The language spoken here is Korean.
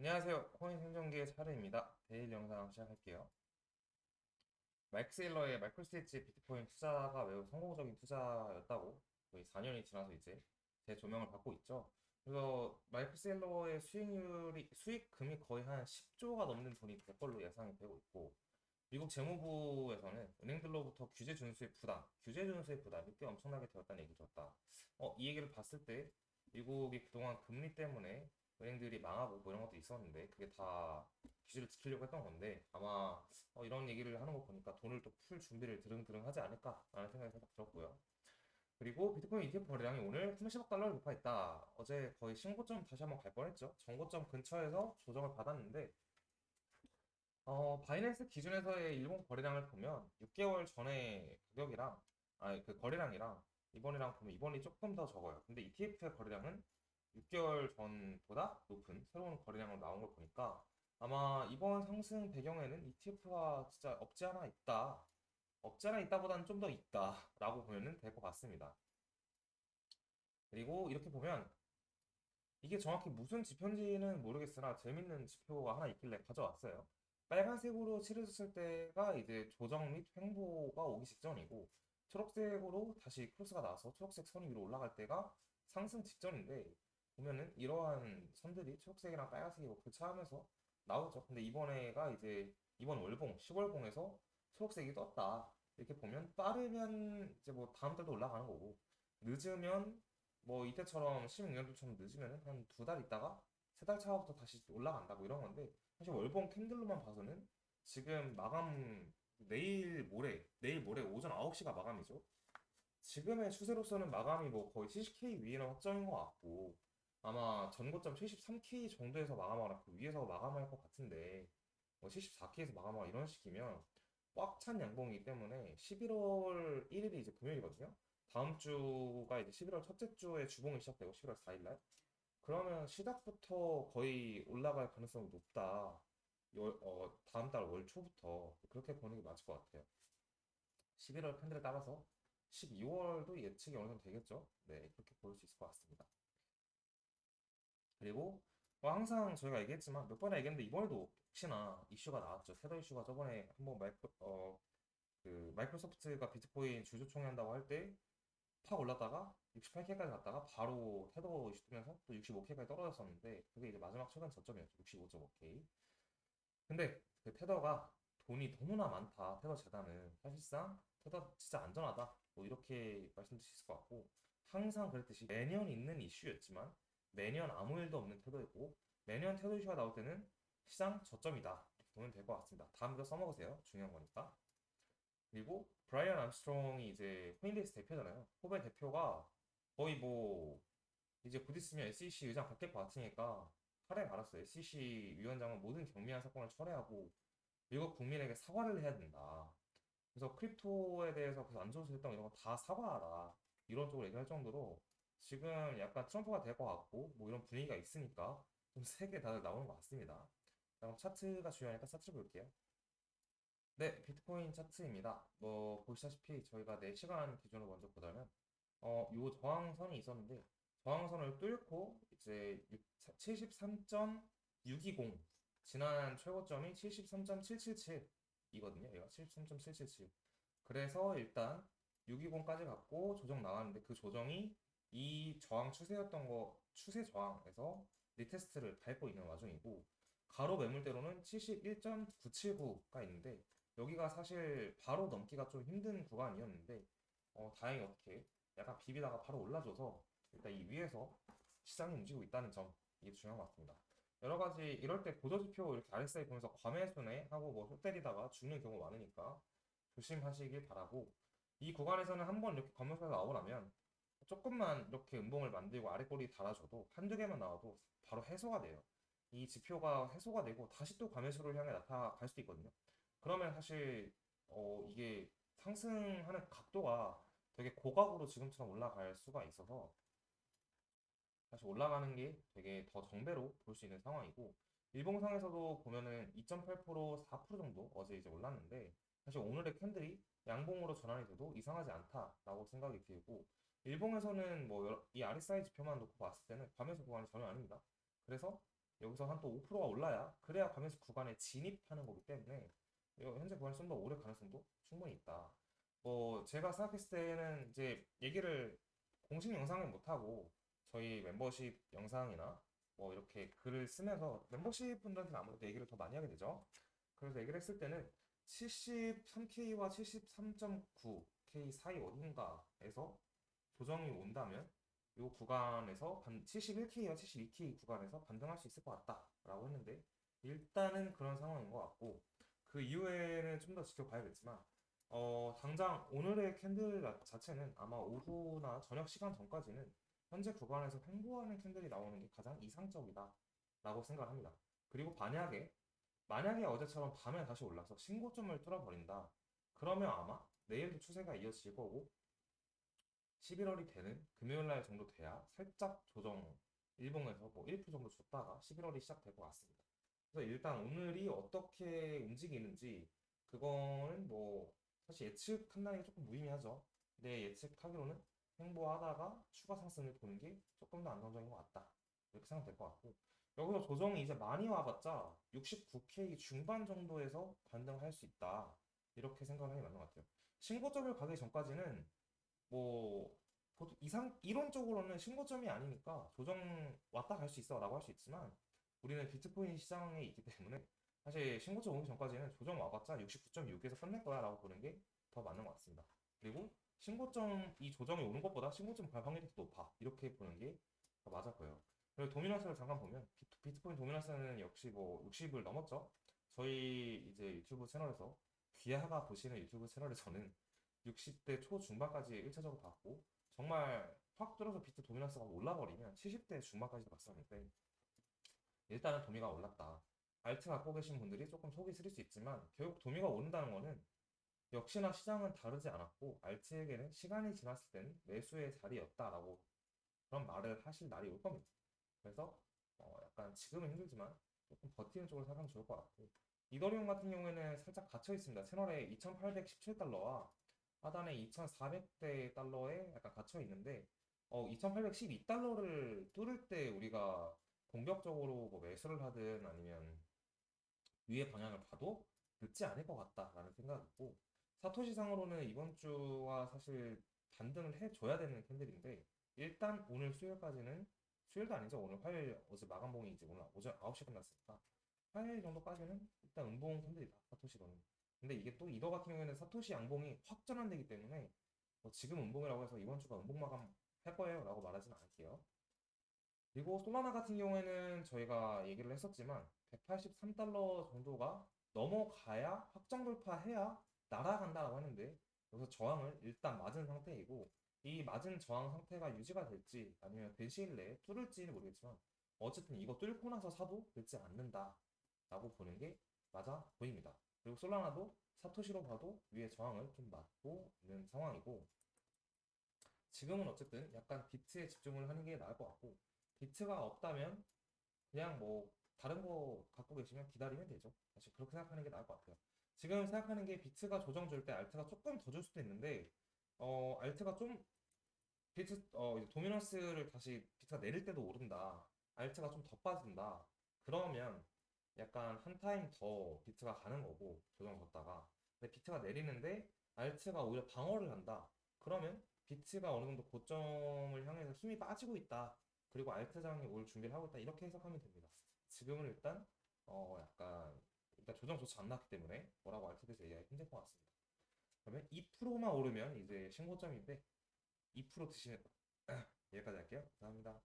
안녕하세요. 코인 생존기의 차례입니다. 데일리 영상 시작할게요. 마이크 세일러의 마이클 스테이치 비트코인 투자가 매우 성공적인 투자였다고 거의 4년이 지나서 이제 재조명을 받고 있죠. 그래서 마이클 세일러의 수익금이 거의 한 10조가 넘는 돈이 될 걸로 예상이 되고 있고, 미국 재무부에서는 은행들로부터 규제 준수의 부담이 꽤 엄청나게 되었다는 얘기를 들었다. 이 얘기를 봤을 때 미국이 그동안 금리 때문에 은행들이 망하고 뭐 이런 것도 있었는데 그게 다 규제를 지키려고 했던 건데 아마 이런 얘기를 하는 거 보니까 돈을 또 풀 준비를 드릉드릉 하지 않을까라는 생각이 살짝 들었고요. 그리고 비트코인 ETF 거래량이 오늘 30억 달러를 돌파했다. 어제 거의 신고점 다시 한번 갈 뻔했죠. 전고점 근처에서 조정을 받았는데 바이낸스 기준에서의 일본 거래량을 보면 6개월 전에 가격이랑, 그 거래량이랑 이번이랑 보면 이번이 조금 더 적어요. 근데 ETF의 거래량은 6개월 전보다 높은 새로운 거래량으로 나온 걸 보니까 아마 이번 상승 배경에는 ETF가 진짜 없지 않아 있다. 없지 않아 있다보다는 좀 더 있다라고 보면 될 것 같습니다. 그리고 이렇게 보면 이게 정확히 무슨 지표인지는 모르겠으나 재밌는 지표가 하나 있길래 가져왔어요. 빨간색으로 칠해졌을 때가 이제 조정 및 횡보가 오기 직전이고, 초록색으로 다시 크로스가 나와서 초록색 선이 위로 올라갈 때가 상승 직전인데, 보면은 이러한 선들이 초록색이랑 빨간색이 뭐 교차하면서 나오죠. 근데 이번에가 이제 이번 월봉, 10월봉에서 초록색이 떴다. 이렇게 보면 빠르면 이제 뭐 다음 달도 올라가는 거고, 늦으면 뭐 이때처럼 16년도처럼 늦으면 한 두 달 있다가 세 달 차부터 다시 올라간다고 이런 건데, 사실 월봉 캔들로만 봐서는 지금 마감 내일 모레 오전 9시가 마감이죠. 지금의 추세로서는 마감이 뭐 거의 70K 위에는 확정인 것 같고, 아마 전고점 73K 정도에서 마감하거나 그 위에서 마감할 것 같은데, 뭐 74K에서 마감하거나 이런 식이면 꽉 찬 양봉이기 때문에 11월 1일이 이제 금요일이거든요. 다음 주가 이제 11월 첫째 주에 주봉이 시작되고 11월 4일 날. 그러면 시작부터 거의 올라갈 가능성이 높다. 다음 달 월 초부터 그렇게 보는 게 맞을 것 같아요. 11월 캔들에 따라서 12월도 예측이 어느 정도 되겠죠. 네, 그렇게 볼 수 있을 것 같습니다. 그리고 뭐 항상 저희가 얘기했지만 몇 번이나 얘기했는데 이번에도 혹시나 이슈가 나왔죠. 테더 이슈가 저번에 한번 마이크로소프트가 비트코인 주주 총회한다고 할 때 팍 올랐다가 68K까지 갔다가 바로 테더 이슈 뜨면서 또 65K까지 떨어졌었는데 그게 이제 마지막 최근 저점이었죠. 65.5K. 근데 그 테더가 돈이 너무나 많다. 테더 재단은 사실상 테더 진짜 안전하다. 뭐 이렇게 말씀드릴 수 있을 것 같고 항상 그랬듯이 매년 있는 이슈였지만 매년 아무 일도 없는 테더였고 매년 테더 이슈가 나올 때는 시장 저점이다. 이렇게 보면 될 것 같습니다. 다음부터 써먹으세요. 중요한 거니까. 그리고 브라이언 암스트롱이 이제 코인데이스 대표잖아요. 코베 대표가 거의 뭐 이제 곧 있으면 SEC 의장 바뀔 것 같으니까 하루에 말았어요. SEC 위원장은 모든 경미한 사건을 철회하고 미국 국민에게 사과를 해야 된다. 그래서 크립토에 대해서 그래서 안 좋은 소리 했던 거 이런 거 다 사과하라. 이런 쪽으로 얘기할 정도로 지금 약간 트럼프가 될 것 같고 뭐 이런 분위기가 있으니까 좀 세게 다들 나오는 것 같습니다. 그럼 차트가 중요하니까 차트 볼게요. 네, 비트코인 차트입니다. 뭐 보시다시피 저희가 4시간 기준으로 먼저 보자면 요 저항선이 있었는데 저항선을 뚫고 이제 73.620 지난 최고점이 73.777이거든요. 얘가 73.777. 그래서 일단 620까지 갔고 조정 나왔는데 그 조정이 이 저항 추세 저항에서 리테스트를 밟고 있는 와중이고 가로 매물대로는 71.979가 있는데 여기가 사실 바로 넘기가 좀 힘든 구간이었는데 다행히 어떻게 약간 비비다가 바로 올라줘서 일단 이 위에서 시장이 움직이고 있다는 점 이게 중요한 것 같습니다. 여러 가지 이럴 때 보조지표 이렇게 RSI 보면서 과매수네 하고 뭐 속 때리다가 죽는 경우 많으니까 조심하시길 바라고 이 구간에서는 한번 이렇게 과매수가 나오고 나면 조금만 이렇게 음봉을 만들고 아래 꼬리 달아줘도 한두 개만 나와도 바로 해소가 돼요. 이 지표가 해소가 되고 다시 또 과매수를 향해 나타갈 수도 있거든요. 그러면 사실 이게 상승하는 각도가 되게 고각으로 지금처럼 올라갈 수가 있어서 사실 올라가는 게 되게 더 정배로 볼 수 있는 상황이고 일봉상에서도 보면은 2.8% 4% 정도 어제 이제 올랐는데 사실 오늘의 캔들이 양봉으로 전환이 돼도 이상하지 않다라고 생각이 들고 일봉에서는 뭐 이 RSI 지표만 놓고 봤을 때는 과매수 구간이 전혀 아닙니다. 그래서 여기서 한 또 5%가 올라야 그래야 가면서 구간에 진입하는 거기 때문에 현재 구간이 좀 더 오를 가능성도 충분히 있다. 뭐 제가 생각했을 때는 이제 얘기를 공식 영상은 못하고 저희 멤버십 영상이나 뭐 이렇게 글을 쓰면서 멤버십 분들한테는 아무래도 얘기를 더 많이 하게 되죠. 그래서 얘기를 했을 때는 73K와 73.9K 사이 어딘가에서 조정이 온다면 이 구간에서 71K와 72K 구간에서 반등할 수 있을 것 같다라고 했는데 일단은 그런 상황인 것 같고 그 이후에는 좀 더 지켜봐야겠지만 당장 오늘의 캔들 자체는 아마 오후나 저녁 시간 전까지는 현재 구간에서 횡보하는 캔들이 나오는 게 가장 이상적이다라고 생각합니다. 그리고 만약에 어제처럼 밤에 다시 올라서 신고점을 뚫어버린다. 그러면 아마 내일도 추세가 이어질 거고 11월이 되는 금요일 날 정도 돼야 살짝 조정 일봉에서 뭐 1% 정도 줬다가 11월이 시작될 것 같습니다. 그래서 일단 오늘이 어떻게 움직이는지 그거는 뭐 사실 예측한다는 게 조금 무의미하죠. 근데 예측하기로는 횡보하다가 추가 상승을 보는 게 조금 더 안정적인 것 같다. 이렇게 생각될 것 같고 여기서 조정이 이제 많이 와봤자 69K 중반 정도에서 반등할 수 있다. 이렇게 생각하는 게 맞는 것 같아요. 신고점을 가기 전까지는 뭐 보통 이론적으로는 신고점이 아니니까 조정 왔다 갈 수 있어라고 할 수 있지만 우리는 비트코인 시장에 있기 때문에 사실 신고점 오기 전까지는 조정 와봤자 69.6에서 끝낼 거야라고 보는 게 더 맞는 것 같습니다. 그리고 신고점 이 조정이 오는 것보다 신고점 갈 확률이 더 높아 이렇게 보는 게 더 맞아 보여요. 그리고 도미넌스를 잠깐 보면 비트코인 도미넌스는 역시 뭐 60을 넘었죠. 저희 이제 유튜브 채널에서 귀하가 보시는 유튜브 채널에서는 60대 초중반까지 1차적으로 봤고 정말 확 들어서 비트 도미넌스가 올라버리면 70대 중반까지도 봤었는데 일단은 도미가 올랐다. 알트 갖고 계신 분들이 조금 속이 쓰릴 수 있지만 결국 도미가 오른다는 거는 역시나 시장은 다르지 않았고 알트에게는 시간이 지났을 때는 매수의 자리였다라고 그런 말을 하실 날이 올 겁니다. 그래서 약간 지금은 힘들지만 조금 버티는 쪽으로 생각하면 좋을 것 같고 이더리움 같은 경우에는 살짝 갇혀 있습니다. 채널에 2817달러와 하단에 2400대 달러에 약간 갇혀 있는데 2812달러를 뚫을 때 우리가 공격적으로 뭐 매수를 하든 아니면 위의 방향을 봐도 늦지 않을 것 같다라는 생각이고 사토시 상으로는 이번 주와 사실 반등을 해줘야 되는 캔들인데 일단 오늘 수요일까지는 수요일도 아니죠. 오늘 화요일 어제 마감봉이 이제 오늘 오전 9시에 끝났으니까 화요일 정도까지는 일단 음봉 캔들이다 사토시로는. 근데 이게 또 이더 같은 경우에는 사토시 양봉이 확 전환되기 때문에 지금 음봉이라고 해서 이번 주가 음봉 마감 할 거예요 라고 말하지는 않을게요. 그리고 솔라나 같은 경우에는 저희가 얘기를 했었지만 183달러 정도가 넘어가야 확정 돌파해야 날아간다라고 하는데 여기서 저항을 일단 맞은 상태이고 이 맞은 저항 상태가 유지가 될지 아니면 그 시일 내에 뚫을지는 모르겠지만 어쨌든 이거 뚫고 나서 사도 늦지 않는다라고 보는 게 맞아 보입니다. 그리고 솔라나도 사토시로 봐도 위에 저항을 좀 맞고 있는 상황이고 지금은 어쨌든 약간 비트에 집중을 하는 게 나을 것 같고 비트가 없다면 그냥 뭐 다른 거 갖고 계시면 기다리면 되죠. 사실 그렇게 생각하는 게 나을 것 같아요. 지금 생각하는 게 비트가 조정 줄 때 알트가 조금 더 줄 수도 있는데 알트가 좀 비트 이제 도미넌스를 다시 비트가 내릴 때도 오른다. 알트가 좀 더 빠진다. 그러면 약간 한 타임 더 비트가 가는 거고 조정 줬다가 근데 비트가 내리는데 알트가 오히려 방어를 한다. 그러면 비트가 어느 정도 고점을 향해서 힘이 빠지고 있다. 그리고 알트장이 올 준비를 하고 있다. 이렇게 해석하면 됩니다. 지금은 일단 약간 일단 조정 좋지 않았기 때문에 뭐라고 알트에서 얘기하기 힘들 것 같습니다. 그러면 2%만 오르면 이제 신고점인데 2% 드시는 여기까지 할게요. 감사합니다.